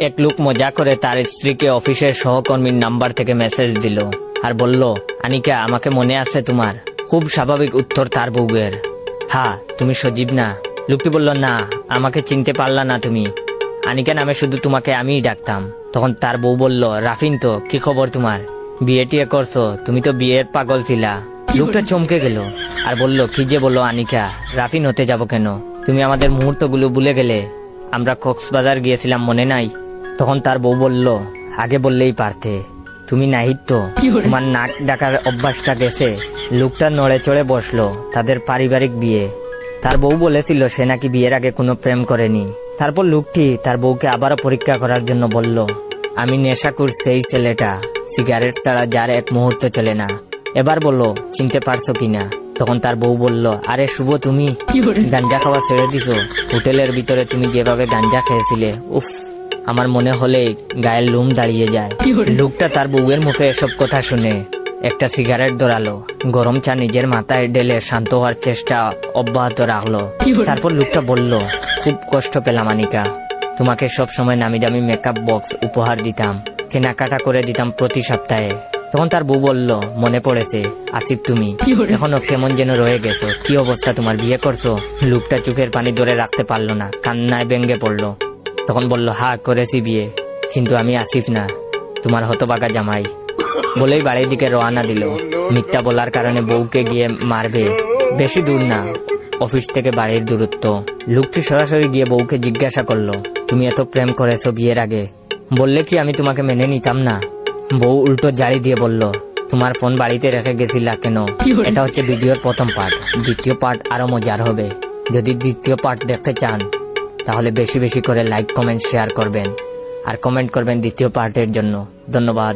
এক লোক মজা করে তার স্ত্রীকে অফিসের সহকর্মীর নাম্বার থেকে মেসেজ দিল আর বলল, আনিকা আমাকে মনে আছে তোমার? খুব স্বাভাবিক উত্তর তার বউয়ের, হ্যাঁ তুমি সজীব না? লোকটি বলল, না আমাকে চিনতে পারলা না তুমি? আনিকা নামে শুধু তোমাকে আমিই ডাকতাম। তখন তার বউ বলল, রাফিন তো, কি খবর তোমার? বিয়ে টিয়ে করছো? তুমি তো বিয়ের পাগল ছিলা। লোকটা চমকে গেল আর বলল, কি যে বলো আনিকা, রাফিন হতে যাব কেন? তুমি আমাদের মুহূর্তগুলো ভুলে গেলে? আমরা কক্সবাজার গিয়েছিলাম, মনে নাই? তখন তার বউ বলল, আগে বললেই পারতে, তুমি নাহিত তো, তোমার নাক ডাকার অভ্যাসটা গেছে। লোকটা নড়ে চড়ে বসলো। তাদের পারিবারিক বিয়ে। তার বউ বলেছিল সে নাকি বিয়ের আগে কোনো প্রেম করেনি। তারপর লোকটি তার বউকে আবারও পরীক্ষা করার জন্য বলল, আমি নেশাখোর সেই ছেলেটা, সিগারেট ছাড়া যার এক মুহূর্ত চলে না। এবার বললো, চিনতে পারছো কিনা? তখন তার বউ বলল, আরে শুভ, তুমি গাঞ্জা খাওয়া ছেড়ে দিছো? হোটেলের ভিতরে তুমি যেভাবে গাঞ্জা খেয়েছিলে, উফ, আমার মনে হলে গায়ের লোম দাঁড়িয়ে যায়। লোকটা তার বউয়ের মুখে এসব কথা শুনে একটা সিগারেট ধরালো, গরম চা নিজের মাথায় ঢেলে শান্ত হওয়ার চেষ্টা অব্যাহত রাখলো। তারপর লোকটা বলল, খুব কষ্ট পেলাম আনিকা, তোমাকে সব সময় নামি দামি মেকআপ বক্স উপহার দিতাম, কেনাকাটা করে দিতাম প্রতি সপ্তাহে। তখন তার বউ বলল, মনে পড়েছে আসিফ, তুমি এখনো কেমন যেন রয়ে গেছো। কি অবস্থা তোমার, বিয়ে করছো? লোকটা চোখের পানি ধরে রাখতে পারলো না, কান্নায় ভেঙে পড়লো। তখন বলল, হ্যাঁ করেছি বিয়ে, কিন্তু আমি আসিফ না, তোমার হতভাগা জামাই। বলেই বাড়ির দিকে রওনা দিল। মিথ্যা বলার কারণে বউকে গিয়ে মারবে। বেশি দূর না, অফিস থেকে বাড়ির দূরত্ব। লোকটি সরাসরি গিয়ে বউকে জিজ্ঞাসা করলো, তুমি এত প্রেম করেছো বিয়ের আগে, বললে কি আমি তোমাকে মেনে নিতাম না? বউ উল্টো জাড়ি দিয়ে বলল, তোমার ফোন বাড়িতে রেখে গেছিলা কেন? এটা হচ্ছে ভিডিওর প্রথম পার্ট, দ্বিতীয় পার্ট আরো মজার হবে। যদি দ্বিতীয় পার্ট দেখতে চান তাহলে বেশি বেশি করে লাইক, কমেন্ট, শেয়ার করবেন আর কমেন্ট করবেন দ্বিতীয় পার্টের জন্য। ধন্যবাদ।